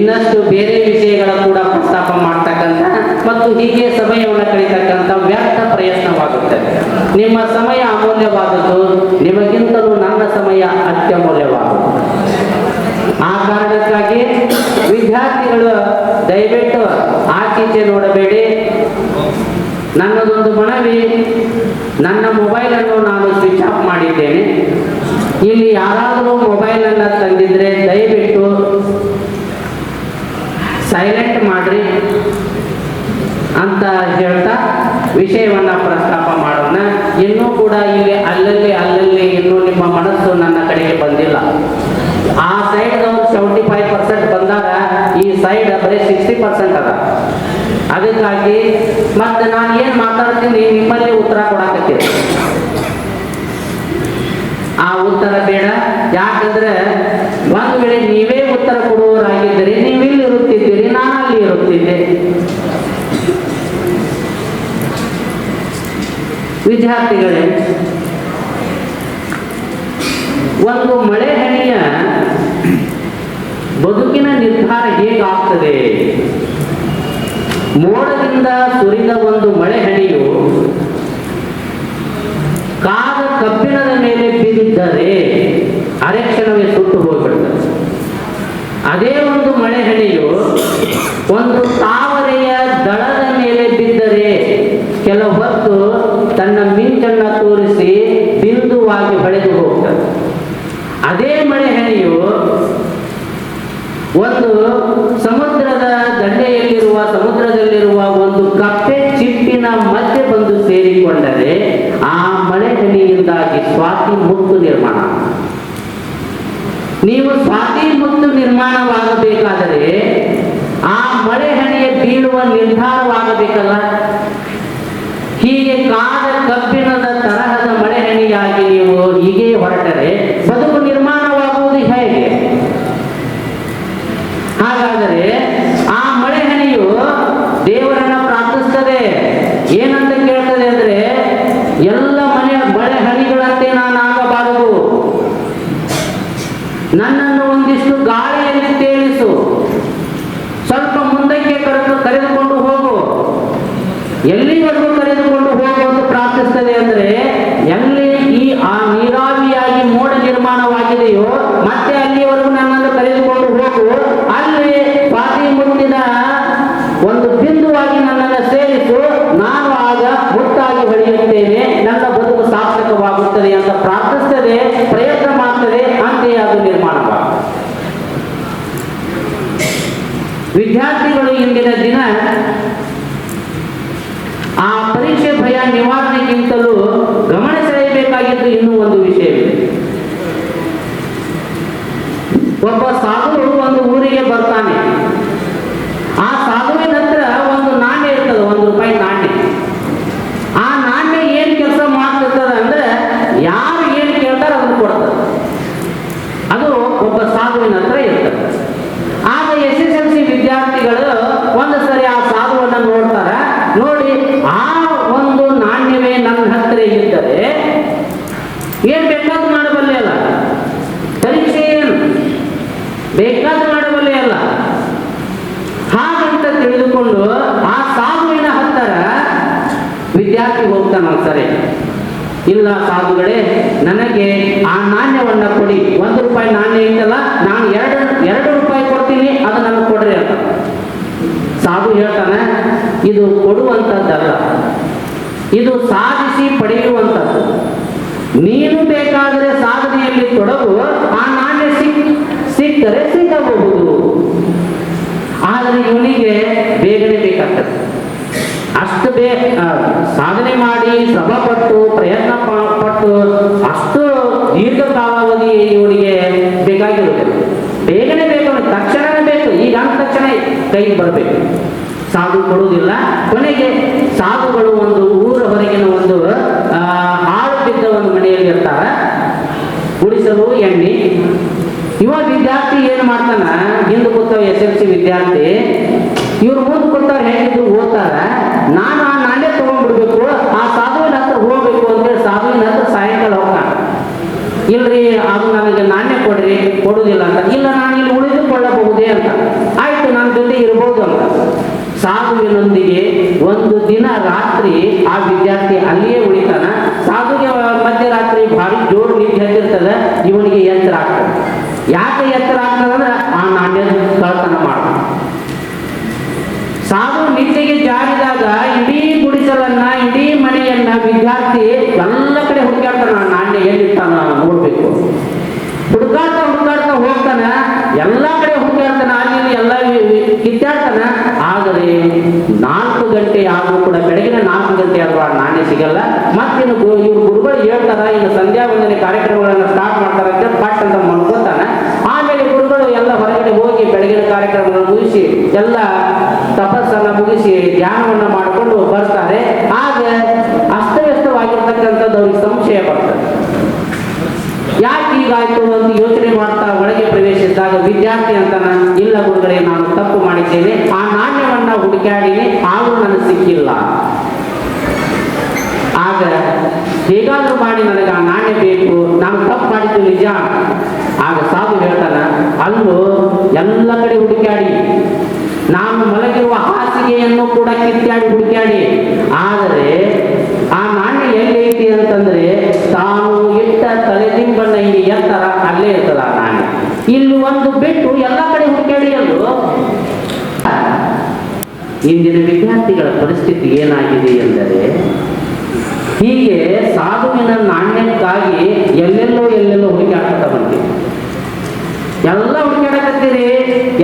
ಇನ್ನಷ್ಟು ಬೇರೆ ವಿಷಯಗಳ ಕೂಡ ಪ್ರಸ್ತಾಪ ಮಾಡ್ತಕ್ಕಂಥ ಮತ್ತು ಹೀಗೆ ಸಮಯವನ್ನು ಕಳೀತಕ್ಕಂಥ ವ್ಯರ್ಥ ಪ್ರಯತ್ನವಾಗುತ್ತದೆ. ನಿಮ್ಮ ಸಮಯ ಅಮೂಲ್ಯವಾದದ್ದು, ನಿಮಗಿಂತಲೂ ನನ್ನ ಸಮಯ ಅತ್ಯಮೂಲ್ಯವಾದದ್ದು. ಆ ಕಾರಣಕ್ಕಾಗಿ ವಿದ್ಯಾರ್ಥಿಗಳು ದಯವಿಟ್ಟು ಆಚೀಚೆ ನೋಡಬೇಡಿ. ನನ್ನದೊಂದು ಮನವಿ, ನನ್ನ ಮೊಬೈಲನ್ನು ನಾನು ಸ್ವಿಚ್ ಆಫ್ ಮಾಡಿದ್ದೇನೆ. ಇಲ್ಲಿ ಯಾರಾದರೂ ಮೊಬೈಲನ್ನು ತಂದಿದ್ರೆ ದಯವಿಟ್ಟು ಸೈಲೆಂಟ್ ಮಾಡ್ರಿ ಅಂತ ಹೇಳ್ತಾ ವಿಷಯವನ್ನು ಪ್ರಸ್ತಾಪ ಮಾಡೋಣ. ಇನ್ನೂ ಕೂಡ ಇಲ್ಲಿ ಅಲ್ಲಲ್ಲಿ ಇನ್ನೂ ನಿಮ್ಮ ಮನಸ್ಸು ನನ್ನ ಕಡೆಗೆ ಬಂದಿಲ್ಲ. ಆ ಸೈಡ್ದವ್ರು 75% ಬಂದಾಗ ಈ ಸೈಡ್ ಬರೀ 60% ಅದ. ಅದಕ್ಕಾಗಿ ಮತ್ತೆ ನಾನು ಏನು ಮಾತಾಡ್ತೀನಿ ನಿಮ್ಮಲ್ಲಿ ಉತ್ತರ ಕೊಡಾಕತ್ತೀನಿ. ಆ ಉತ್ತರ ಬೇಡ. ಯಾಕಂದ್ರೆ ಒಂದು ವೇಳೆ ನೀವೇ ಉತ್ತರ ಕೊಡುವವರಾಗಿದ್ದರೆ ನೀವಿಲ್ಲಿ ಇರುತ್ತಿದ್ದೀರಿ, ನಾನು ಅಲ್ಲಿ ಇರುತ್ತಿದ್ದೆ. ವಿದ್ಯಾರ್ಥಿಗಳೇ, ಒಂದು ಮಳೆ ಹನಿಯ ಬದುಕಿನ ನಿರ್ಧಾರ ಹೇಗಾಗ್ತದೆ? ಮೋಡದಿಂದ ಸುರಿದ ಒಂದು ಮಳೆ ಹನಿಯು ಕಾದ ಕಬ್ಬಿಣದ ಮೇಲೆ ಬಿದ್ದರೆ ಅರೆಕ್ಷಣವೇ ಸುಟ್ಟು ಹೋಗ್ಬಿಡ್ತದೆ. ಅದೇ ಒಂದು ಮಳೆ ಹನಿಯು ಒಂದು ತಾವರೆಯ ದಳದ ಮೇಲೆ ಬಿದ್ದರೆ ಕೆಲವು ಹೊತ್ತು ತನ್ನ ಮಿಂಚನ್ನು ತೋರಿಸಿ ಬಿಂದುವಾಗಿ ಹೊಳೆದು ಹೋಗ್ತದೆ. ಅದೇ ಮಳೆ ಹನಿಯು ಒಂದು ಸಮುದ್ರದಲ್ಲಿರುವ ಒಂದು ಕಪ್ಪೆ ಚಿಪ್ಪಿನ ಮಧ್ಯೆ ಬಂದು ಸೇರಿಕೊಂಡರೆ ಆ ಮಳೆ ಹನಿಯಿಂದಾಗಿ ಸ್ವಾತಿ ಮುತ್ತು ನಿರ್ಮಾಣ. ನೀವು ಸ್ವಾತಿ ಮುತ್ತು ನಿರ್ಮಾಣವಾಗಬೇಕಾದರೆ ಆ ಮಳೆ ಹನಿಯ ಬೀಳುವ ನಿರ್ಧಾರವಾಗಬೇಕಲ್ಲ. ಹೀಗೆ ಕಾದ ಕಬ್ಬಿಣದ ತರಹದ ಮಳೆ ಹನಿಯಾಗಿ ನೀವು ಹೀಗೆ ಹೊರಟರೆ ಬದುಕು ನಿರ್ಮಾಣವಾಗುವುದು ಹೇಗೆ? ಹಾಗಾದರೆ ಆ ಮಳೆ ಹನಿಯು ದೇವರನ್ನ ಪ್ರಾರ್ಥಿಸ್ತದೆ. ಏನಂತ ಕೇಳ್ತದೆ ಅಂದ್ರೆ, ಎಲ್ಲ ಮಳೆ ಹನಿಗಳಂತೆ ನಾನಾಗಬಾರದು, ನನ್ನನ್ನು ಒಂದಿಷ್ಟು ಗಾಳಿಯಲ್ಲಿ ತೇಲಿಸು, ಸ್ವಲ್ಪ ಮುಂದಕ್ಕೆ ಕರೆದುಕೊಂಡು ಹೋಗು. ಎಲ್ಲಿವರೆಗೂ ಕರೆದುಕೊಂಡು ಹೋಗು ಅಂತ ಪ್ರಾರ್ಥಿಸ್ತದೆ ಅಂದ್ರೆ, ಎಲ್ಲಿ ಆ ನೀರಾವಿಯಾಗಿ ಮೋಡ ನಿರ್ಮಾಣವಾಗಿದೆಯೋ ಮತ್ತೆ ಅಲ್ಲಿವರೆಗೂ ನನ್ನನ್ನು ಕರೆದುಕೊಂಡು ಹೋಗು. ಅಲ್ಲಿ ಸ್ವಾತಿ ಮುತ್ತಿನ ಒಂದು ಬಿಂದುವಾಗಿ ನನ್ನನ್ನು ಸೇರಿಸು, ನಾನು ಆಗ ಮುತ್ತಾಗಿ ಹೊಳೆಯುತ್ತೇನೆ, ನನ್ನ ಬದುಕು ಸಾರ್ಥಕವಾಗುತ್ತದೆ ಅಂತ ಪ್ರಾರ್ಥಿಸ್ತದೆ, ಪ್ರಯತ್ನ ಮಾಡ್ತದೆ. ಅಂತೆಯೇ ಅದು ನಿರ್ಮಾಣವಾಗುತ್ತದೆ. ವಿದ್ಯಾರ್ಥಿಗಳು ಇಂದಿನ ದಿನ ಆ ಪರೀಕ್ಷೆ ಭಯ ನಿವಾರಣೆಗಿಂತಲೂ ಗಮನ ಸೆಳೆಯಬೇಕಾಗಿದ್ದು ಇನ್ನೂ ಒಂದು ವಿಷಯವಿದೆ. ಒಬ್ಬ ಸಾಧು ಒಂದು ಊರಿಗೆ ಬರ್ತಾನೆ. ಆ ಸಾಧುವಿನ ಹತ್ರ ಒಂದು ನಾಣ್ಯ ಇರ್ತದೆ, ₹1 ನಾಣ್ಯ. ಆ ನಾಣ್ಯ ಏನ್ ಕೆಲಸ ಮಾಡ್ತಿರ್ತದೆ ಅಂದ್ರೆ, ಯಾರು ಏನ್ ಕೇಳ್ತಾರೆ ಅದನ್ನು ಕೊಡ್ತದೆ. ಅದು ಒಬ್ಬ ಸಾಧುವಿನ ಹತ್ರ ಇರ್ತದೆ. ಆಗ SSLC ವಿದ್ಯಾರ್ಥಿಗಳು ಒಂದು ಸರಿ ಆ ಸಾಧುವನ್ನು ನೋಡ್ತಾರೆ. ನೋಡಿ, ಆ ಒಂದು ನಾಣ್ಯವೇ ನನ್ನ ಹತ್ರ ಇದ್ದರೆ ಏನ್ ಬೇಕಾದ್ರೂ ಮಾಡಬಲ್ಲೆ ಅಲ್ಲ, ಪರೀಕ್ಷೆ ಏನು ಬೇಕಾದ್ರೂ ಮಾಡಬಲ್ಲೆ ಅಲ್ಲ. ಹಾಗಂತ ತಿಳಿದುಕೊಂಡು ಆ ಸಾಧುವಿನ ಹತ್ತಿರ ವಿದ್ಯಾರ್ಥಿ ಹೋಗ್ತಾನ. ಸರಿ, ಇಲ್ಲ ಸಾಧುಗಳೇ, ನನಗೆ ಆ ನಾಣ್ಯವನ್ನ ಕೊಡಿ. ₹1 ನಾಣ್ಯ ಇತ್ತಲ್ಲ, ನಾನು ಎರಡು ರೂಪಾಯಿ ಕೊಡ್ತೀನಿ, ಅದು ನನಗೆ ಕೊಡ್ರಿ ಅಂತ. ಸಾಧು ಹೇಳ್ತಾನೆ, ಇದು ಕೊಡುವಂಥದ್ದಲ್ಲ, ಇದು ಸಾಧಿಸಿ ಪಡೆಯುವಂಥದ್ದು. ನೀನು ಬೇಕಾದರೆ ಸಾಧನೆಯಲ್ಲಿ ತೊಡಗು, ಆ ನಾಣ್ಯ ಸಿಕ್ಕರೆ ಸಿಗಬಹುದು. ಆದರೆ ಇವನಿಗೆ ಬೇಗನೆ ಬೇಕಾಗ್ತದೆ. ಅಷ್ಟು ಸಾಧನೆ ಮಾಡಿ ಶ್ರಮಪಟ್ಟು ಪ್ರಯತ್ನ ಪಟ್ಟು ಅಷ್ಟು ದೀರ್ಘಕಾಲಾವಧಿ ಇವನಿಗೆ ಬೇಕಾಗಿರುತ್ತದೆ. ಬೇಗನೆ ಬೇಕು, ತಕ್ಷಣವೇ ಬೇಕು, ಈಗ ಅಂದ ತಕ್ಷಣ ಕೈಗೆ ಬರಬೇಕು. ಸಾಧು ಕೊಡುವುದಿಲ್ಲ. ಕೊನೆಗೆ ಸಾಧುಗಳು ಒಂದು ಊರ ಹೊರಗಿನ ಒಂದು ಹಾಳು ಬಿದ್ದ ಒಂದು ಮನೆಯಲ್ಲಿ ಇರ್ತಾರೆ. ಗುಡಿಸಲು ಎಣ್ಣೆ. ಇವ ವಿದ್ಯಾರ್ಥಿ ಏನು ಮಾಡ್ತಾನ, ಹಿಂದೆ ಕೂತಾವ SSLC ವಿದ್ಯಾರ್ಥಿ, ಇವ್ರು ಮುಂದೆ ಕೂತಾರ, ಹೇಗಿದ್ರು ಓದ್ತಾರ. ನಾನು ಆ ನಾಣ್ಯ ತಗೊಂಡ್ಬಿಡ್ಬೇಕು, ಆ ಸಾಧುವಿನ ಹತ್ರ ಹೋಗ್ಬೇಕು ಅಂತೇಳಿ ಸಾಧುವಿನ ಹತ್ರ ಸಾಯಂಕಾಲ ಹೋಗ್ತಾನ. ಇಲ್ರಿ, ಅದು ನನಗೆ ನಾಣ್ಯ ಕೊಡ್ರಿ, ಕೊಡುವುದಿಲ್ಲ ಅಂತ. ಇಲ್ಲ, ನಾನು ಇಲ್ಲಿ ಉಳಿದುಕೊಳ್ಳಬಹುದೇ ಅಂತ. ಆಯ್ತು, ಜೊತೆ ಇರಬಹುದು ಅಂತ. ಸಾಧುವಿನೊಂದಿಗೆ ಒಂದು ದಿನ ರಾತ್ರಿ ಆ ವಿದ್ಯಾರ್ಥಿ ಅಲ್ಲಿಯೇ ಉಳಿತಾನ. ಸಾಧುಗೆ ಮಧ್ಯರಾತ್ರಿ ಭಾರಿ ಜೋರು ನಿದ್ದೆ ಹತ್ತಿರ್ತದೆ, ಇವನಿಗೆ ಎಚ್ಚರ ಆಗ್ತದೆ. ಯಾಕೆ ಎಚ್ಚರ ಆಗ್ತದಂದ್ರೆ ಆ ನಾಣ್ಯ ಕಳ್ತನ ಮಾಡ್ತಾನೆ. ಸಾಧು ನಿದ್ದೆಗೆ ಜಾರಿದಾಗ ಇಡೀ ಗುಡಿಸಲನ್ನ, ಇಡೀ ಮನೆಯನ್ನ ವಿದ್ಯಾರ್ಥಿ ಎಲ್ಲ ಕಡೆ ಹುಡುಕಾಡ್ತಾನ. ನಾಣ್ಯ ಎಲ್ಲಿರ್ತಾನ ನೋಡ್ಬೇಕು. ಹುಡುಕಾಡ್ತಾ ಹೋಗ್ತಾನ, ಎಲ್ಲ ಕಡೆ ಹುಡುಕಾಡ್ತಾನ, ಅಲ್ಲಿ ಎಲ್ಲ ಕಿತ್ತಾಡ್ತಾನ. ಆದರೆ 4 ಗಂಟೆ ಆದ್ರೂ ಕೂಡ, ಬೆಳಗಿನ 4 ಗಂಟೆ ಆದ್ರೂ ಆ ನಾಣ್ಯ ಸಿಗಲ್ಲ. ಮತ್ತಿನ್ನು ಇವ್ರು ಗುರುಗಳು ಹೇಳ್ತಾರ, ಇನ್ನು ಸಂಧ್ಯಾ ವಂದನೆ ಕಾರ್ಯಕ್ರಮಗಳನ್ನ ಸ್ಟಾರ್ಟ್ ಮಾಡ್ತಾರೆ ಅಂತ ಪಟ್ ಅಂತ ಮಾಡ್ಕೊತಾನ. ಆಮೇಲೆ ಗುರುಗಳು ಎಲ್ಲ ಹೊರಗಡೆ ಹೋಗಿ ಬೆಳಗಿನ ಕಾರ್ಯಕ್ರಮಗಳನ್ನು ಮುಗಿಸಿ, ಎಲ್ಲ ತಪಸ್ಸನ್ನ ಮುಗಿಸಿ ಧ್ಯಾನವನ್ನ ಮಾಡಿಕೊಂಡು ಬರ್ತಾರೆ. ಆಗ ಅಸ್ತವ್ಯಸ್ತವಾಗಿರ್ತಕ್ಕಂಥದ್ದು ಅವ್ರಿಗೆ ಸಂಶಯ ಬರ್ತದೆ. ಯಾಕೆ ಹೀಗಾಯ್ತು ಅಂತ ಯೋಚನೆ ಮಾಡ್ತಾ ಒಳಗೆ ಪ್ರವೇಶಿಸಿದಾಗ ವಿದ್ಯಾರ್ಥಿ ಅಂತಾನ, ಇಲ್ಲ ಗುರುಗಳೇ, ನಾನು ತಪ್ಪು ಮಾಡಿದ್ದೇನೆ, ಆ ನಾಣ್ಯವನ್ನ ಹುಡುಕಾಡಿನಿ, ಆದರೂ ನನಗೆ ಸಿಕ್ಕಿಲ್ಲ. ಆಗ ಹೇಗಾದ್ರೂ ಮಾಡಿ ನನಗೆ ಆ ನಾಣ್ಯ ಬೇಕು, ನಾನು ತಪ್ಪು ಮಾಡಿದ್ದು ನಿಜ. ಆಗ ಸಾಧು ಹೇಳ್ತಾನ, ಅಲ್ಲೂ ಎಲ್ಲ ಕಡೆ ಹುಡುಕಾಡಿ, ನಾನು ಮಲಗಿರುವ ಹಾಸಿಗೆಯನ್ನು ಕೂಡ ಕಿತ್ತಾಡಿ ಹುಡುಕಾಡಿ, ಆದರೆ ಆ ನಾಣ್ಯ ಎಲ್ಲೈತಿ ಅಂತಂದ್ರೆ ತಾನು ಇಟ್ಟ ತಲೆದಿಂಬನ್ನ ಹಿಂಗೆ ಎತ್ತರ ಅಲ್ಲೇ ಇರ್ತದ ಆ ನಾಣ್ಯ. ಇಲ್ಲಿ ಒಂದು ಬಿಟ್ಟು ಎಲ್ಲ ಕಡೆ ಹುಡುಕಾಡಿ. ಅಲ್ಲೂ ಇಂದಿನ ವಿದ್ಯಾರ್ಥಿಗಳ ಪರಿಸ್ಥಿತಿ ಏನಾಗಿದೆ ಎಂದರೆ, ಹೀಗೆ ಸಾಧುವಿನ ನಾಣ್ಯಕ್ಕಾಗಿ ಎಲ್ಲೆಲ್ಲೋ ಹುಡುಕಾಡ್ತಾ ಬಂದಿದೆ. ಎಲ್ಲ ಹುಡುಕಾಡಕತ್ತೀರಿ,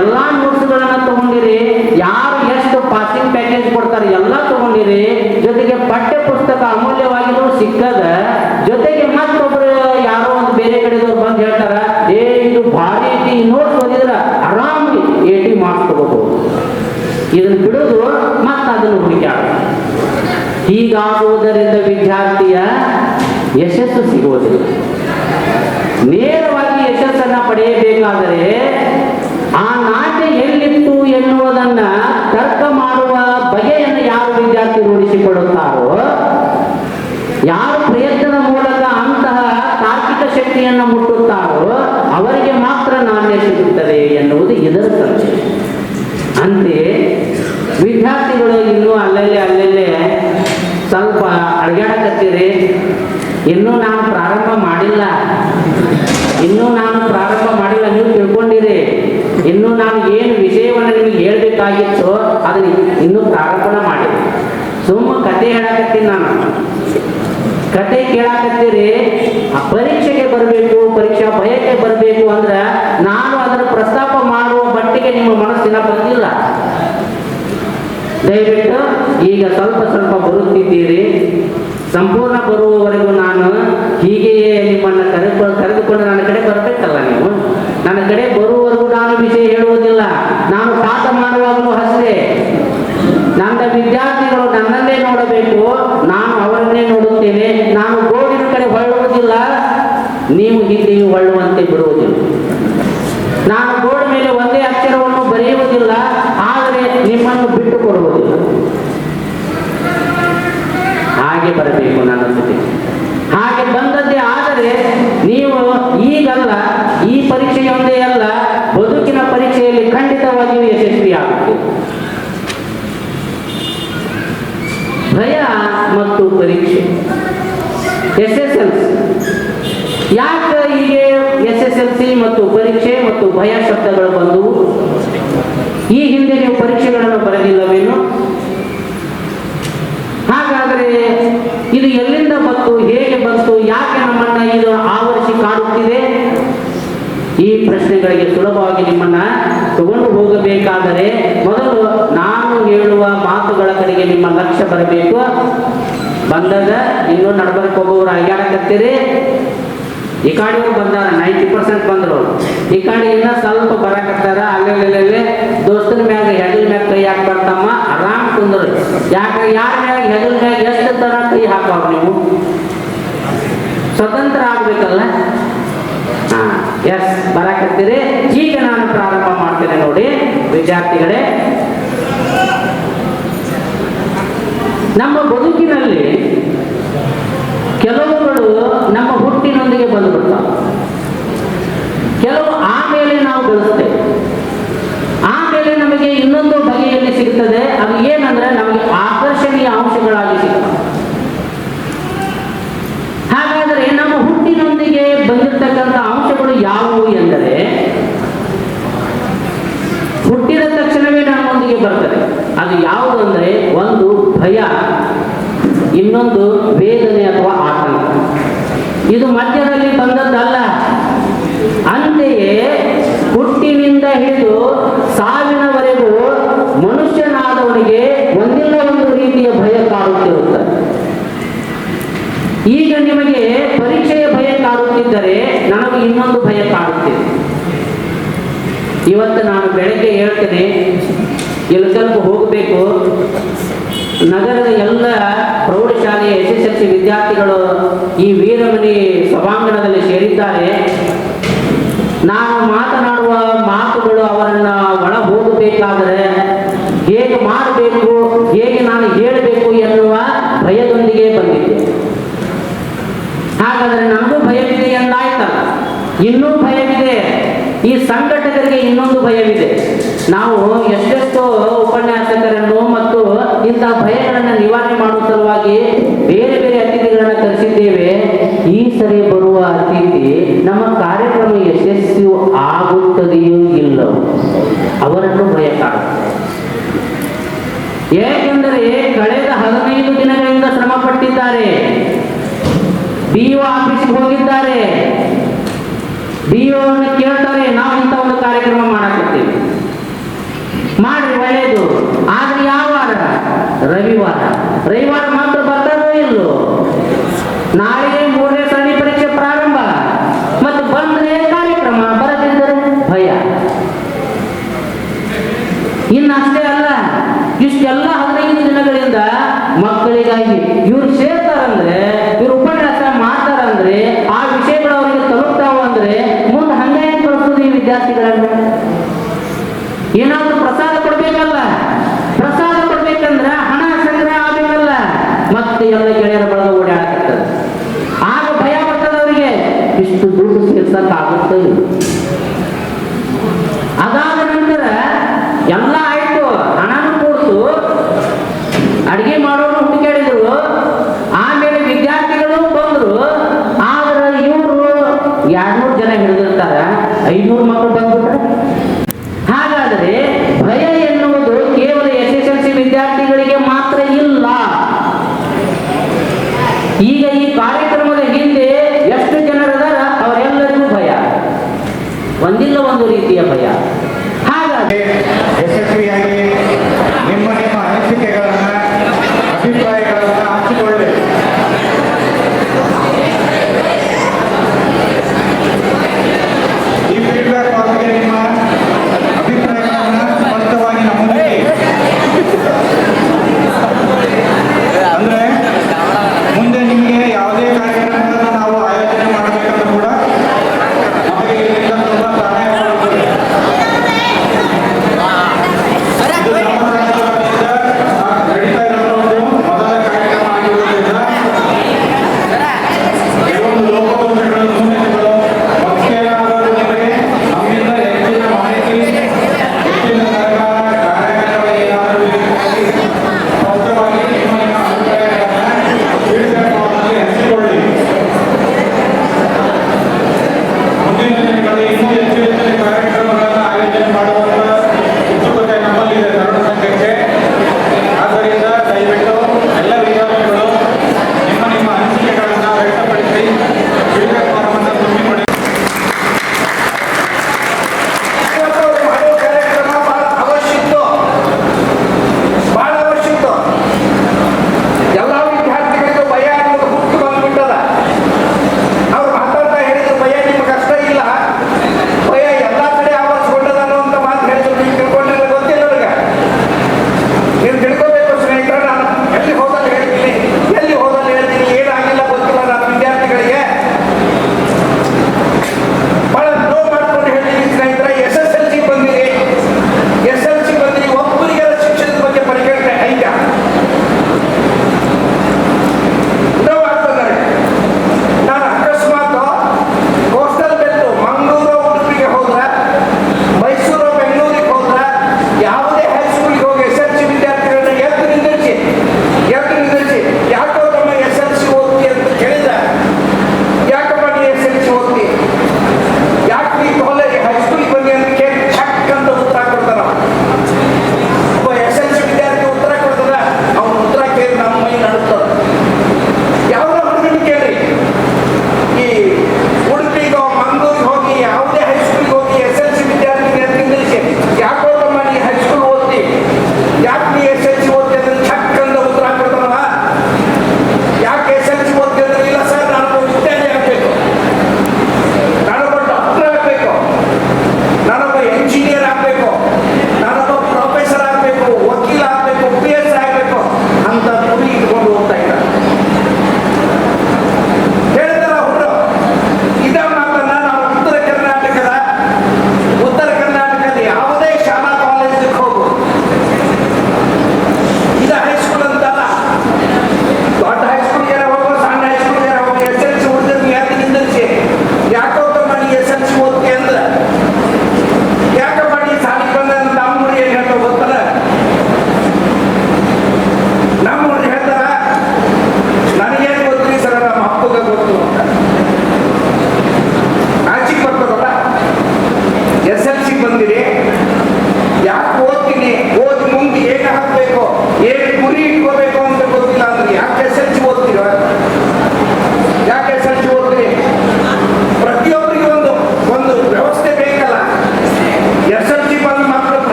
ಎಲ್ಲಾ ನೋಟ್ಸ್ಗಳನ್ನ ತಗೊಂಡಿರಿ, ಯಾರು ಎಷ್ಟು ಪಾಸಿಂಗ್ ಪ್ಯಾಕೇಜ್ ಕೊಡ್ತಾರೆ ಎಲ್ಲ ತಗೊಂಡಿರಿ, ಜೊತೆಗೆ ಪಠ್ಯ ಪುಸ್ತಕ ಅಮೂಲ್ಯವಾಗಿದ್ರು ಸಿಕ್ಕದ, ಜೊತೆಗೆ ಮತ್ತೊಬ್ರು ಯಾರೋ ಒಂದು ಬೇರೆ ಕಡೆದವ್ರು ಬಂದು ಹೇಳ್ತಾರ, ಇದು ಭಾರಿ ಐತಿ, ನೋಟ್ಸ್ ಓದಿದ್ರ ಆರಾಮ್ 80 ಮಾರ್ಕ್ಸ್ ತಗೋಬಹುದು. ಇದನ್ನು ಬಿಡೋದು ಮತ್ತೆ ಅದನ್ನು ಹುಡುಕಾಡ. ಹೀಗಾಗುವುದರಿಂದ ವಿದ್ಯಾರ್ಥಿಯ ಯಶಸ್ಸು ಸಿಗುವುದಿಲ್ಲ. ನೇರವಾಗಿ ಯಶಸ್ಸನ್ನ ಪಡೆಯಬೇಕಾದರೆ ಆ ನಾಟ್ಯ ಎಲ್ಲಿತ್ತು ಎನ್ನುವುದನ್ನ ತರ್ಕ ಮಾಡುವ ಬಗೆಯನ್ನು ಯಾರು ವಿದ್ಯಾರ್ಥಿ ರೂಢಿಸಿಕೊಳ್ಳುತ್ತಾರೋ, ಯಾರು ಪ್ರಯತ್ನದ ಮೂಲಕ ಅಂತಹ ತಾರ್ಕಿಕ ಶಕ್ತಿಯನ್ನು ಮುಟ್ಟುತ್ತಾರೋ ಅವರಿಗೆ ಮಾತ್ರ ನಾಣ್ಯ ಸಿಗುತ್ತದೆ ಎನ್ನುವುದು ಇದರ ಸಂಶಯ. ಅಂತೆಯೇ ವಿದ್ಯಾರ್ಥಿಗಳು ಇನ್ನೂ ಅಲ್ಲಲ್ಲೇ ಸ್ವಲ್ಪ ಅಡಗಾಡಕತ್ತೀರಿ, ಇನ್ನೂ ನಾನು ಪ್ರಾರಂಭ ಮಾಡಿಲ್ಲ, ನೀವು ತಿಳ್ಕೊಂಡಿರಿ, ಇನ್ನೂ ನಾನು ಏನು ವಿಷಯವನ್ನು ನಿಮಗೆ ಹೇಳ್ಬೇಕಾಗಿತ್ತು ಅದನ್ನ ಇನ್ನೂ ಪ್ರಾರಂಭ ಮಾಡಿದೆ. ಸುಮ್ಮ ಕತೆ ಹೇಳಕತ್ತೀನಿ, ನಾನು ಕತೆ ಕೇಳಾಕತ್ತೀರಿ. ಆ ಪರೀಕ್ಷೆಗೆ ಬರಬೇಕು, ಪರೀಕ್ಷಾ ಭಯಕ್ಕೆ ಬರಬೇಕು ಅಂದ್ರೆ ನಾನು ಅದರ ಪ್ರಸ್ತಾಪ ಮಾಡುವ ಮಟ್ಟಿಗೆ ನಿಮ್ಮ ಮನಸ್ಸಿನ ಬಂದಿಲ್ಲ. ದಯವಿಟ್ಟು ಈಗ ಸ್ವಲ್ಪ ಬರುತ್ತಿದ್ದೀರಿ. ಸಂಪೂರ್ಣ ಬರುವವರೆಗೂ ನಾನು ಹೀಗೆಯೇ ನಿಮ್ಮನ್ನು ಕರೆದುಕೊಂಡು ನನ್ನ ಕಡೆ ಬರಬೇಕಲ್ಲ. ನೀವು ನನ್ನ ಕಡೆ ಬರುವವರೆಗೂ ನಾನು ವಿಷಯ ಹೇಳುವುದಿಲ್ಲ. ನಾನು ಪಾಠ ಮಾಡುವಾಗಲೂ ಅಷ್ಟೇ, ನನ್ನ ವಿದ್ಯಾರ್ಥಿಗಳು ನನ್ನನ್ನೇ ನೋಡಬೇಕು, ನಾನು ಅವರನ್ನೇ ನೋಡುತ್ತೇನೆ. ನಾನು ಬೋರ್ಡಿನ ಕಡೆ ಹೊಳ್ಳುವುದಿಲ್ಲ, ನೀವು ಹಿಂದೆಯೂ ಹೊಳ್ಳುವಂತೆ ಬಿಡುವುದಿಲ್ಲ. ನಾನು ಬೋರ್ಡ್ ಮೇಲೆ ಒಂದೇ ಅಕ್ಷರವನ್ನು ಬರೆಯುವುದಿಲ್ಲ, ಆದರೆ ನಿಮ್ಮನ್ನು ಬಿಟ್ಟು ಕೊಡುವುದಿಲ್ಲ. ಹಾಗೆ ಬರಬೇಕು ನನ್ನ ಜೊತೆ. ಹಾಗೆ ಬಂದದ್ದೇ ಆದರೆ ನೀವು ಈಗಲ್ಲ, ಈ ಪರೀಕ್ಷೆಯೊಂದೇ ಅಲ್ಲ, ಬದುಕಿನ ಪರೀಕ್ಷೆಯಲ್ಲಿ ಖಂಡಿತವಾಗಿಯೂ ಯಶಸ್ವಿಯಾಗುತ್ತೆ. ಭಯ ಮತ್ತು ಪರೀಕ್ಷೆ, SSLC. ಯಾಕೆ ಹೀಗೆ SSLC ಮತ್ತು ಪರೀಕ್ಷೆ ಮತ್ತು ಭಯ ಶಬ್ದಗಳು ಬಂದವು? ಈ ಹಿಂದೆ ನೀವು ಪರೀಕ್ಷೆಗಳನ್ನು ಬರೆದಿಲ್ಲವೇನು? ಹಾಗಾದರೆ ಇದು ಎಲ್ಲಿಂದ ಬಂತು, ಹೇಗೆ ಬಂತು, ಯಾಕೆ ನಮ್ಮನ್ನ ಇದು ಆವರಿಸಿ ಕಾಡುತ್ತಿದೆ? ಈ ಪ್ರಶ್ನೆಗಳಿಗೆ ಸುಲಭವಾಗಿ ನಿಮ್ಮನ್ನ ತಗೊಂಡು ಹೋಗಬೇಕಾದರೆ ಮೊದಲು ನಾನು ಹೇಳುವ ಮಾತುಗಳ ಕಡೆಗೆ ನಿಮ್ಮ ಲಕ್ಷ್ಯ ಬರಬೇಕು. ಬಂದಾಗ ಇನ್ನೂ ನಡ್ಬರ್ಕ್ ಹೋಗೋರು ಅಗ್ಯಾಡಕತ್ತೀರಿ. ಈ ಕಾಡಿಯವರು ಬಂದಾರ, 90% ಬಂದ್ರು. ಈ ಕಾಡಿ ಇನ್ನ ಸ್ವಲ್ಪ ಬರಾಕತ್ತಾರ. ಅಲ್ಲೇ ದೋಸ್ತನ ಮ್ಯಾಗ ಹೆಗಲ್ ಮ್ಯಾಗ ಕೈ ಹಾಕ್ಬಾರ್ದಮ್ಮ, ಆರಾಮ್ ಕುಂದ್ರು. ಯಾರ ಮ್ಯಾಗ ಹೆಗಲ್ ಮ್ಯಾಗ ಎಷ್ಟು ತರ ಕೈ ಹಾಕವ್ರು? ನೀವು ಸ್ವತಂತ್ರ ಆಗ್ಬೇಕಲ್ಲ. ಎಸ್, ಬರಾಕತ್ತೀರಿ. ಈಗ ನಾನು ಪ್ರಾರಂಭ ಮಾಡ್ತೇನೆ ನೋಡಿ ವಿದ್ಯಾರ್ಥಿಗಳೇ. ನಮ್ಮ ಬದುಕಿನಲ್ಲಿ ಕೆಲವುಗಳು ನಮ್ಮ ಹುಟ್ಟಿನೊಂದಿಗೆ ಬಂದುಬಿಡ್ತಾವೆ, ಕೆಲವು ಆಮೇಲೆ ನಾವು ಬೆಳೆಸ್ತೇವೆ. ಆಮೇಲೆ ನಮಗೆ ನಮಗೆ ಇನ್ನೊಂದು ಬಗೆಯಲ್ಲಿ ಸಿಗ್ತದೆ. ಅದು ಏನಂದ್ರೆ ನಮಗೆ ಆಕರ್ಷಣೀಯ ಅಂಶಗಳಾಗಿ ಸಿಗ್ತದೆ. ಹಾಗಾದರೆ ನಮ್ಮ ಹುಟ್ಟಿನೊಂದಿಗೆ ಬಂದಿರತಕ್ಕಂಥ ಅಂಶಗಳು ಯಾವುವು ಎಂದರೆ, ಹುಟ್ಟಿದ ತಕ್ಷಣವೇ ನಮ್ಮೊಂದಿಗೆ ಬರ್ತದೆ. ಅದು ಯಾವುದು ಅಂದರೆ, ಒಂದು ಭಯ, ಇನ್ನೊಂದು ವೇದನೆ ಅಥವಾ ಆತಂಕ. ಇದು ಮಧ್ಯದಲ್ಲಿ ಬಂದದ್ದಲ್ಲ. ಅಂತೆಯೇ ಹುಟ್ಟಿನಿಂದ ಹಿಡಿದು ಸಾವಿನವರೆಗೂ ಮನುಷ್ಯನಾದವನಿಗೆ ಒಂದಿಲ್ಲ ಒಂದು ರೀತಿಯ ಭಯ ಕಾಡುತ್ತಿರುತ್ತದೆ. ಈಗ ನಿಮಗೆ ಪರೀಕ್ಷೆಯ ಭಯ ಕಾಡುತ್ತಿದ್ದರೆ ನನಗೆ ಇನ್ನೊಂದು ಭಯ ಕಾಡುತ್ತಿದೆ. ಇವತ್ತು ನಾನು ಬೆಳಗ್ಗೆ ಹೇಳ್ತೇನೆ, ಸ್ವಲ್ಪ ಹೋಗಬೇಕು. ನಗರದ ಎಲ್ಲ ಪ್ರೌಢಶಾಲೆಯ SSLC ವಿದ್ಯಾರ್ಥಿಗಳು ಈ ವೀರಮಣಿ ಸಭಾಂಗಣದಲ್ಲಿ ಸೇರಿದ್ದಾರೆ. ನಾನು ಮಾತನಾಡುವ ಮಾತುಗಳು ಅವರನ್ನ ಒಳ ಹೋಗಬೇಕಾದರೆ ಹೇಗೆ ಮಾಡಬೇಕು, ಹೇಗೆ ನಾನು ಹೇಳಬೇಕು ಎನ್ನುವ ಭಯದೊಂದಿಗೆ ಬಂದಿದ್ದೆ. ಹಾಗಾದರೆ ನನಗೂ ಭಯವಿದೆ ಎಂದಾಯ್ತಲ್ಲ, ಇನ್ನೂ ಭಯವಿದೆ. ಈ ಸಂಘಟಕರಿಗೆ ಇನ್ನೊಂದು ಭಯವಿದೆ. ನಾವು ಎಷ್ಟೆಷ್ಟೋ ಉಪನ್ಯಾಸಕರನ್ನು ಮತ್ತು ಇಂತಹ ಭಯಗಳನ್ನು ನಿವಾರಣೆ ಮಾಡುವ ಸಲುವಾಗಿ ಬೇರೆ ಬೇರೆ ಅತಿಥಿಗಳನ್ನು ಕರೆಸಿದ್ದೇವೆ. ಈ ಸರಿ ಬರುವ ಅತಿಥಿ ನಮ್ಮ ಕಾರ್ಯಕ್ರಮ ಯಶಸ್ವಿ ಆಗುತ್ತದೆಯೋ ಇಲ್ಲವೋ ಅವರನ್ನು ಭಯ ಕಾಡುತ್ತೆ. ಏಕೆಂದರೆ ಕಳೆದ 15 ದಿನಗಳಿಂದ ಶ್ರಮ ಪಟ್ಟಿದ್ದಾರೆ. BO ಆಫೀಸ್ಗೆ ಹೋಗಿದ್ದಾರೆ. BO ಕೇಳ್ತಾರೆ, ನಾವು ಇಂಥ ಒಂದು ಕಾರ್ಯಕ್ರಮ ಮಾಡಕತ್ತೀವಿ, ಮಾಡ್ರಿ ಒಳ್ಳೆಯದು. ಆದ್ರೆ ಯಾವ ವಾರ? ರವಿವಾರ ಮಾತ್ರ ಬರ್ತಾರೋ ಇಲ್ಲೋ? ನಾಳೆ 3ನೇ ಸರಣಿ ಪರೀಕ್ಷೆ ಪ್ರಾರಂಭ. ಮತ್ತು ಬಂದ್ರೆ ಕಾರ್ಯಕ್ರಮ, ಬರದಿದ್ದರೆ ಭಯ. ಇನ್ನಷ್ಟೇ ಅಲ್ಲ, ಇಷ್ಟೆಲ್ಲ 15 ದಿನಗಳಿಂದ ಮಕ್ಕಳಿಗಾಗಿ ಇವ್ರು ಸೇರ್ತಾರಂದ್ರೆ, ಇವ್ರು ಉಪನ್ಯಾಸ ಮಾಡ್ತಾರಂದ್ರೆ, ಆ ವಿಷಯಗಳು ಅವರಿಗೆ ತಲುಪ್ತಾವ ಅಂದ್ರೆ ಮುಂದೆ ಹಂಗೆ ಕಳಿಸೋದು ಈ ವಿದ್ಯಾರ್ಥಿಗಳನ್ನು. ಏನಾದ್ರೂ ಪ್ರಸಾದ ಕೊಡ್ಬೇಕಲ್ಲ, ಪ್ರಸಾದ ಕೊಡ್ಬೇಕಂದ್ರೆ ಹಣ ಸಂಗ್ರಹ ಆಗ್ಬೇಕಲ್ಲ, ಮತ್ತೆ ಎಲ್ಲ ಗೆಳೆಯರ ಬಳಗ ಓಡಾಡಕತ್ತದ. ಆಗ ಭಯ ಬರ್ತದ ಅವರಿಗೆ, ಇಷ್ಟು ದುಡ್ಡು ಸೇರ್ಸಕ್ಕಾಗುತ್ತೆ. ಅದಾದ ನಂತರ ಎಲ್ಲ ಆಯ್ತು, ಹಣನೂ ಕೊಡ್ತು, ಅಡಿಗೆ ಮಾಡೋರು ಹುಡುಕಾಡಿದ್ರು, ಆಮೇಲೆ ವಿದ್ಯಾರ್ಥಿಗಳು ಬಂದ್ರು. ಆದ್ರೆ ಇವರು 200 ಜನ ಹಿಡಿದಿರ್ತಾರ, 500 ಮಕ್ಕಳು ಬಂದ್ಬಿಟ್ರೆ. ಹಾಗಾದರೆ ಭಯ ಎನ್ನುವುದು ಕೇವಲ SSLC ವಿದ್ಯಾರ್ಥಿಗಳಿಗೆ ಮಾತ್ರ ಇಲ್ಲ. ಈಗ ಈ ಕಾರ್ಯಕ್ರಮದ ಹಿಂದೆ ಎಷ್ಟು ಜನರಿದಾರ ಅವರೆಲ್ಲರಿಗೂ ಭಯ, ಒಂದಿಲ್ಲ ಒಂದು ರೀತಿಯ ಭಯ. ಹಾಗಾಗಿ ಯಶಸ್ವಿಯಾಗಿ ನಿಮ್ಮ ಅನಿಸಿಕೆಗಳನ್ನ, ಅಭಿಪ್ರಾಯಗಳನ್ನ ಹಂಚಿಕೊಳ್ಳಿ. ಈ ಫೀಡ್ಬ್ಯಾಕ್ ಮಾತಿಗೆ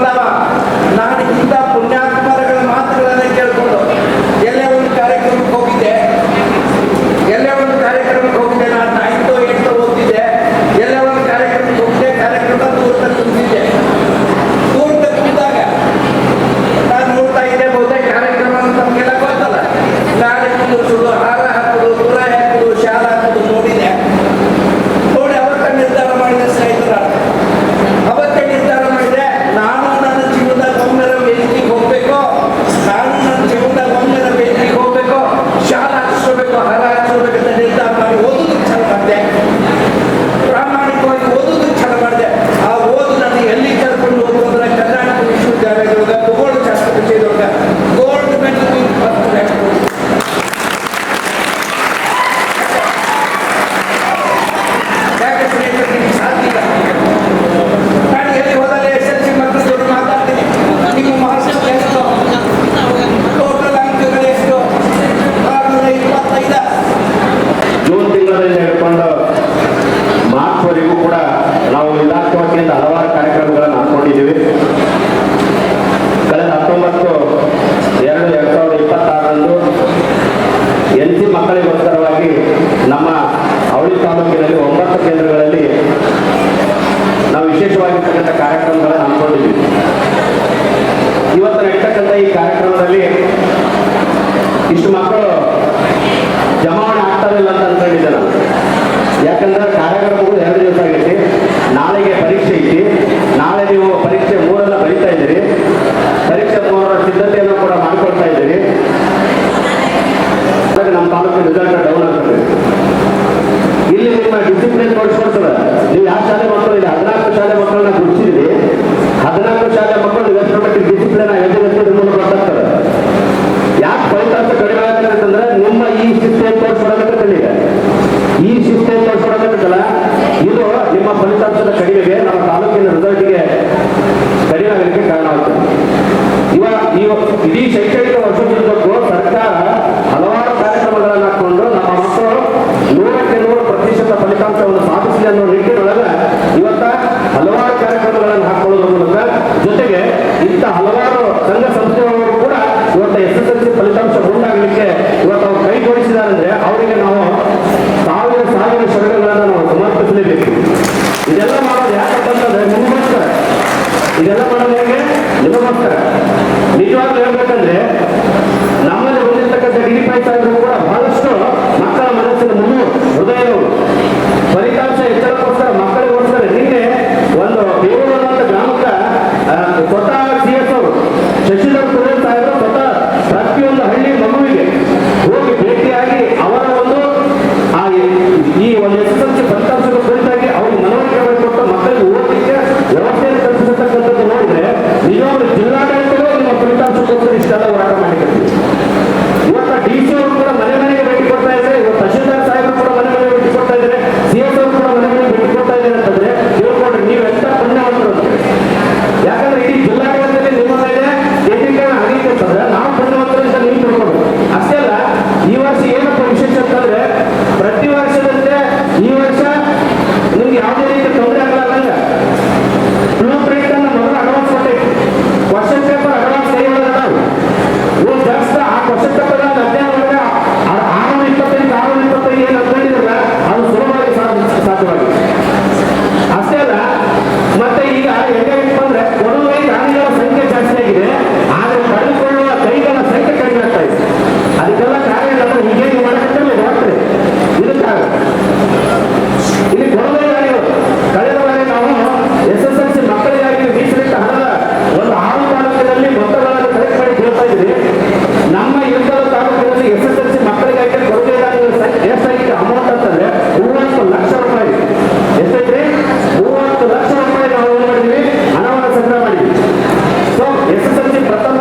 ಬಂದವ. ನಾನು ಇಂಥ ಪುಣ್ಯಾತ್ಮರಗಳ ಮಾತುಗಳನ್ನ ಕೇಳ್ಕೊಂಡು ಎಲ್ಲೇ ಒಂದು ಕಾರ್ಯಕ್ರಮಕ್ಕೆ ಹೋಗಿದ್ದೆ, ನಾನು 9th 8th ಓದ್ತಿದ್ದೆ. ಎಲ್ಲೇ ಒಂದು ಕಾರ್ಯಕ್ರಮಕ್ಕೆ ಹೋಗಿದ್ದೆ, ಕಾರ್ಯಕ್ರಮ ದೂರದ ಕುಂತಿದ್ದೆ. ದೂರದ ಕುಂತಾಗ ನಾನು ನೋಡ್ತಾ ಇದ್ದೆ, ಬಹುತೇಕ ಕಾರ್ಯಕ್ರಮ ನಮಗೆಲ್ಲ ಗೊತ್ತಲ್ಲ, ಗಾಡಿ ಕುಂದಿರ್ಸೋದು, ಹಾರ ಹಾಕೋದು, ತುರ ಹಾಕೋದು, ಶಾಲ ಹಾಕೋದು ನೋಡಿದೆ. ನೋಡಿ ಅವತ್ತ ನಿರ್ಧಾರ ಮಾಡಿದೆ ಸ್ನೇಹಿತರ, ಅವತ್ತೇ ನಿರ್ಧಾರ ಮಾಡಿದೆ, ನಾನು ನನ್ನ ಜೀವನದಾಗ ಒಮ್ಮೆರ ವೇದಿಕೆಗೆ ಹೋಗ್ಬೇಕು, ಶಾಲ ಹಾಕಿಸ್ಕೋಬೇಕು, ಹಾರ ಹಾಕಿಸ್ಕೋಬೇಕಂತ ನಿರ್ಧಾರ ಮಾಡಿ ಓದೋದಕ್ಕೆ ಚಾಲು ಮಾಡಿದೆ. ಪ್ರಾಮಾಣಿಕವಾಗಿ ಓದೋದಕ್ಕೆ ಚಾಲು ಮಾಡಿದೆ. ಆ ಓದು ನಾನು ಎಲ್ಲಿ ಕರ್ಕೊಂಡು ಹೋಗೋದ್ರೆ ಕರ್ನಾಟಕ ವಿಶ್ವವಿದ್ಯಾಲಯದೊಳಗೆ ಭೂಗೋಳ ಶಾಸ್ತ್ರ ವಿಷಯದೊಳಗೆ ಗೋಲ್ಡ್ ಮೆಡಲ್ ಬರ್ತದೆ. ಯಾಕೆ ಸ್ನೇಹಿತರಿಗೆ ಸಾಧ್ಯ ಇಲ್ಲ. ನಾನು ಎಲ್ಲಿ ಹೋದರೆ SSLC ಮಕ್ಕಳ ಜೊತೆ ಮಾತಾಡ್ತೀನಿ, ನಿಮ್ಮ ಮಾರ್ಕ್ಸ್ ಎಷ್ಟು, ಟೋಟಲ್ ಅಂಕಗಳು ಎಷ್ಟು, 625. ಜೂನ್ ತಿಂಗಳಿಂದ ಹಿಡ್ಕೊಂಡು ಮಾರ್ಚ್ವರೆಗೂ ಕೂಡ ನಾವು ಇಲಾಖೆ ವತಿಯಿಂದ ಹಲವಾರು ಕಾರ್ಯಕ್ರಮಗಳನ್ನು ಹಾಕೊಂಡಿದ್ದೀವಿ. ಕಳೆದ 19/2/2026ರಂದು NC ಮಕ್ಕಳಿಗೋಸ್ಕರವಾಗಿ ನಮ್ಮ ಅವಳಿ ತಾಲೂಕಿನಲ್ಲಿ 9 ಕೇಂದ್ರಗಳಲ್ಲಿ ನಾವು ವಿಶೇಷವಾಗಿರ್ತಕ್ಕಂಥ ಕಾರ್ಯಕ್ರಮಗಳನ್ನು ಹಾಕೊಂಡಿದ್ದೀವಿ. ಇವತ್ತು ನಡೀತಕ್ಕಂಥ ಈ ಕಾರ್ಯಕ್ರಮದಲ್ಲಿ ಇಷ್ಟು ಮಕ್ಕಳು ಜಮಾವಣೆ ಆಗ್ತಾರಿಲ್ಲ ಅಂತ ಅನ್ಕೊಂಡಿದ್ದೆ ನಾನು. ಯಾಕಂದ್ರೆ ಕಾರ್ಯಕ್ರಮ 2 ದಿವಸ ಆಗೈತಿ, ನಾಳೆಗೆ ಪರೀಕ್ಷೆ ಐತಿ. ನಾಳೆ ನೀವು ಪರೀಕ್ಷೆ 3 ಬರೀತಾ ಇದ್ದೀರಿ, ಪರೀಕ್ಷೆ 3ರ ಸಿದ್ಧತೆಯನ್ನು ಕೂಡ ಮಾಡ್ಕೊಳ್ತಾ ಇದ್ದೀರಿ. ನಮ್ಮ ತಾಲೂಕಿನ ರಿಸಲ್ಟ್ ಡೌನ್ ಆಗ್ತದೆ. ಇಲ್ಲಿ ನಿಮ್ಮ ಡಿಸಿಪ್ಲಿನ್ ತೋರಿಸ್ಕೊಡ್ತದೆ. ನೀವು ಯಾವ ಶಾಲೆ ಮಕ್ಕಳು ಇಲ್ಲಿ 14 ಶಾಲೆ ಮಕ್ಕಳನ್ನ ಗುರುತಿಸಿದ್ರಿ, 14 ಶಾಲೆ ಮಕ್ಕಳು ಎಷ್ಟು ಮಟ್ಟಿಗೆ ಡಿಸಿಪ್ಲಿನ್ ಎದುರಿಸೋದ್ರ ಮೂಲಕ ಗೊತ್ತಾಗ್ತದೆ. ಯಾಕೆ ಫಲಿತಾಂಶ ಕಡಿಮೆ ಆಗ್ತದೆ ಅಂತಂದ್ರೆ ನಿಮ್ಮ ಈ ಶಿಸ್ತೆ ತೋರಿಸ್ಕೊಡಬೇಕಲ್ಲ, ಈ ಶಿಸ್ತೆ ತೋರಿಸ್ಕೊಡಬೇಕಲ್ಲ, ಇದು ನಿಮ್ಮ ಫಲಿತಾಂಶದ ಕಡಿಮೆಗೆ, ನಮ್ಮ ತಾಲೂಕಿನ ರಿಸಲ್ಟ್ಗೆ ಕಡಿಮೆ ಆಗಲಿಕ್ಕೆ ಕಾರಣವಾಗ್ತದೆ. ಇಡೀ ಶೈಕ್ಷಣಿಕ ವರ್ಷದುದ್ದಕ್ಕೂ ಸರ್ಕಾರ ಹಲವಾರು ಕಾರ್ಯಕ್ರಮಗಳನ್ನು ಹಾಕೊಂಡು ನಮ್ಮ ಮಕ್ಕಳು 100ಕ್ಕೆ 100% ಫಲಿತಾಂಶವನ್ನು ಸಾಧಿಸಲಿ ಅನ್ನೋ ನಿಟ್ಟಿನೊಳಗೆ ಇವತ್ತ ಹಲವಾರು ಕಾರ್ಯಕ್ರಮಗಳನ್ನು ಹಾಕೊಳ್ಳೋದ್ರ ಮೂಲಕ, ಜೊತೆಗೆ ಇಂಥ ಹಲವಾರು ಸಂಘ ಸಂಸ್ಥೆಗಳು ಕೂಡ ಇವತ್ತು SSLC ಫಲಿತಾಂಶ ಮುಂದಾಗಲಿಕ್ಕೆ ಇವತ್ತು ಅವ್ರು ಕೈ ಜೋಡಿಸಿದ್ದಾರೆ. ಅಂದ್ರೆ ಅವರಿಗೆ ನಾವು ಸಾವಿರ ಶರಣಗಳನ್ನು ನಾವು ಸಮರ್ಪಿಸಲೇಬೇಕು. ಇದೆಲ್ಲ ಮಾಡೋದು ಯಾಕಂತಂದ್ರೆ ನಿಮಗೋಸ್ಕರ, ಇದೆಲ್ಲ ಮಾಡೋದು ಹೇಗೆ ನಿಮಗೋಸ್ಕರ. ನಿಜವಾಗ್ಲೂ ಹೇಳ್ಬೇಕಂದ್ರೆ ನಮ್ಮಲ್ಲಿ ಬಂದಿರ್ತಕ್ಕಂಥ DD5 ಸಾಹೇಬರು ಕೂಡ ಬಹಳಷ್ಟು ಮಕ್ಕಳ ಮನಸ್ಸಿನ ಹೃದಯಗಳು ಫಲಿತಾಂಶ ಹೆಚ್ಚಳಕ್ಕೋಸ್ಕರ, ಮಕ್ಕಳಿಗೋಸ್ಕರ ನಿನ್ನೆ ಒಂದು ಬೇರೂರು ಅನ್ನೋ ಗ್ರಾಮಕ್ಕೆ ಸ್ವತಃ CS ಅವರು ಶಶಿಧರ್ ಕುರೇಲ್ ಸಾಹೇಬರು ಸ್ವತಃ ಪ್ರತಿಯೊಂದು ಹಳ್ಳಿ ಮಗುವಿಗೆ ಹೋಗಿ ಭೇಟಿಯಾಗಿ ಅವರ ಈ ಒಂದು SSLC ಫಲಿತಾಂಶದ ಕುರಿತಾಗಿ ಅವ್ರಿಗೆ ಮನವರಿಕೆ ಮಾಡಿಕೊಟ್ಟು ಮಕ್ಕಳಿಗೆ ಓದಲಿಕ್ಕೆ ವ್ಯವಸ್ಥೆಯನ್ನು ಕಲ್ಪಿಸತಕ್ಕಂಥದ್ದು ನೋಡಿದ್ರೆ ನಿಜವಾಗ್ಲೂ ಜಿಲ್ಲಾಡಳಿತಗಳು ನಿಮ್ಮ ಫಲಿತಾಂಶಕ್ಕೋಸ್ಕರ ಇಷ್ಟೆಲ್ಲ ಹೋರಾಟ ಮಾಡಿಕೊಡ್ತೀವಿ. ಇವತ್ತು DC ಅವರು ಕೂಡ ಮನೆ ಮನೆಗೆ ಭೇಟಿ ಕೊಡ್ತಾ ಇದ್ದಾರೆ, ಇವತ್ತು ತಹಶೀಲ್ದಾರ್ ಸಾಹೇಬರು ಕೂಡ ಮನೆ ಮನೆಗೆ ಭೇಟಿ ಕೊಡ್ತಾ ಇದ್ದಾರೆ, CS ಅವರು ಕೂಡ ಮನೆ ಮನೆಗೆ ಭೇಟಿ ಕೊಡ್ತಾ ಇದ್ದಾರೆ ಅಂತಂದ್ರೆ ತಿಳ್ಕೊಂಡ್ರೆ ನೀವೆಂತ ಪುಣ್ಯವಂತರು ಅಂತ. ಯಾಕಂದ್ರೆ ಇಡೀ ಜಿಲ್ಲಾಡಳಿತದಲ್ಲಿ ನಿಮ್ಮ ಮೇಲೆ ಕೇಂದ್ರೀಕರಣ ಆಗಲಿಕ್ಕೆ ನಾವು ಪುಣ್ಯವಂತರು ಅಂತ ನೀವು ತಿಳ್ಕೊಂಡು. ಅಷ್ಟೇ ಅಲ್ಲ, ಈ ವರ್ಷ ಏನಪ್ಪ ವಿಶೇಷ ಅಂತಂದ್ರೆ ಪ್ರತಿ ವರ್ಷದಂತೆ ಈ ವರ್ಷ ನಿಮ್ಗೆ ಯಾವುದೇ ರೀತಿ ತೊಂದರೆ ಆಗಲ್ಲ. ಬ್ಲೂ ಪ್ರಿಂಟ್ ಅನ್ನು ಮೊದಲು ಅಡ್ವಾನ್ಸ್ ಕೊಟ್ಟಿವಿ, ಕ್ವಶನ್ ಪೇಪರ್ ಅಡ್ವಾನ್ಸ್ ಕೈ ಒಳಗೆ ನಾವು ಜಾಸ್ತಿ ಆ ಕ್ವಶನ್ ಪೇಪರ್ ಅಧ್ಯಯನ ಒಳಗೆ 625 ಏನು ಅಂದ್ಕೊಂಡಿದ್ರಲ್ಲ ಅದು ಸುಲಭವಾಗಿ ಸಾಧ್ಯವಾಗಿದೆ. ಅಷ್ಟೇ ಅಲ್ಲ, ಮತ್ತೆ ಈಗ ಹೆಂಗಾಗಿತ್ತು ಅಂದ್ರೆ ಕೊಡುವ ದಾನಿಗಳ ಸಂಖ್ಯೆ ಜಾಸ್ತಿ ಆಗಿದೆ, ಆದರೆ ಪಡೆದುಕೊಳ್ಳುವ ಕೈಗಳ ಸಂಖ್ಯೆ ಕಡಿಮೆ ಆಗ್ತಾ ಇದೆ. ಅದಕ್ಕೆಲ್ಲ ಕಾರಣ ಏನಂದ್ರೆ ಹೀಗೆ ಮಾಡಬೇಕಂದ್ರೆ ಹೋಗ್ತದೆ. ಇದಕ್ಕಾಗ ಇಲ್ಲಿ ಕೊಡುವ ದಾನಿಗಳು ಕಳೆದ ಬಾರಿ ನಾವು SSLC ಮಕ್ಕಳಿಗಾಗಿ ಮೀಸಲಿಟ್ಟ ಹಣದ ಒಂದು 6 ತಾಲೂಕಿನಲ್ಲಿ ಮೊತ್ತಗಳನ್ನು ಕಲೆಕ್ಟ್ ಮಾಡಿ ಕೇಳ್ತಾ ಇದ್ವಿ. ನಮ್ಮ ಇರುತ್ತಲ ತಾಲೂಕಿನಲ್ಲಿ SSLC ಮಕ್ಕಳಿಗಾಗಿ ಕೊಡುಗೆ ದಾನಿಗಳ ಸಂಖ್ಯೆ ಎಷ್ಟಾಗಿದೆ ಅಮೌಂಟ್ ಅಂತಂದ್ರೆ 30 ಲಕ್ಷ ರೂಪಾಯಿ. ಎಷ್ಟೈತ್ರಿ? 30 ಲಕ್ಷ ರೂಪಾಯಿ ನಾವು ಏನು ಮಾಡಿದ್ವಿ, ಹಣವನ್ನು ಸಂಗ್ರಹ ಮಾಡಿದ್ವಿ. ಸೊ SSLC ಪ್ರಥಮ